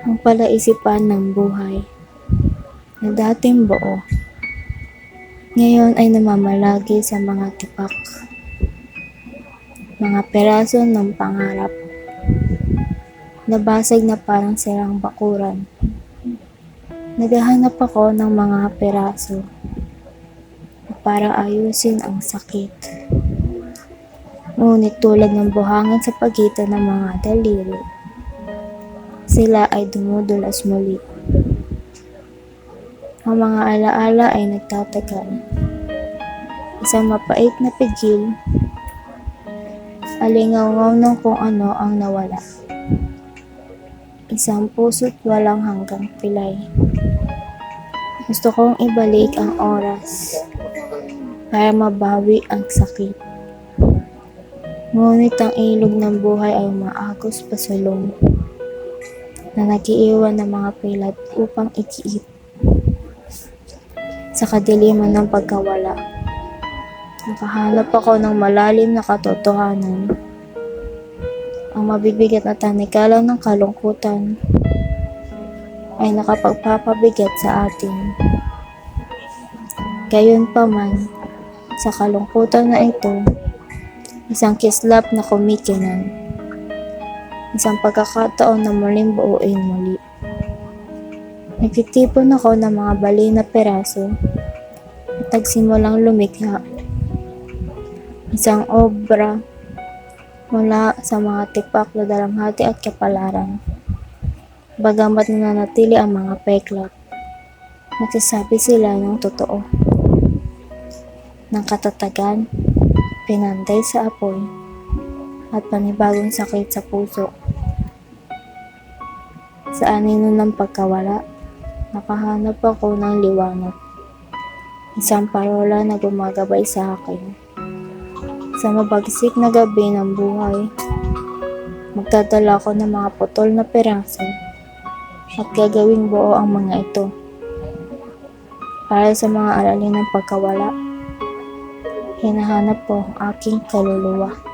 Ang palaisipan ng buhay na dating buo, ngayon ay namamalagi sa mga tipak, mga peraso ng pangarap, nabasag na parang sirang bakuran. Naghahanap ako ng mga peraso para ayusin ang sakit. Ngunit tulad ng buhangin sa pagitan ng mga daliri, sila ay dumudulas muli. Ang mga alaala ay nagtatagal. Isang mapait na pigil, alingaw ng kung ano ang nawala. Isang puso't walang hanggang pilay. Gusto kong ibalik ang oras para mabawi ang sakit. Ngunit ang ilog ng buhay ay umaagos pasulong na nagiiwan ng mga pilat upang ikiip. Sa kadiliman ng pagkawala, nakahanap ako ng malalim na katotohanan. Ang mabibigat na tanikalan ng kalungkutan ay nakapagpapabigat sa atin. Gayunpaman, sa kalungkutan na ito, isang kislap na kumikinan, isang pagkakataon na muling buuin muli. Nagtitipon ako ng mga bali na peraso at nagsimulang lumikha. Isang obra mula sa mga tipak na dalamhati at kapalaran. Bagamat nananatili ang mga peklat, nagsasabi sila ng totoo, ng katatagan, pinanday sa apoy, at panibagong sakit sa puso. Sa anino ng pagkawala, nakahanap ako ng liwanag. Isang parola na gumagabay sa akin. Sa mabagsik na gabi ng buhay, magdadala ako ng mga putol na peraso at gagawing buo ang mga ito. Para sa mga aralin ng pagkawala, hinahanap ko ang aking kaluluwa.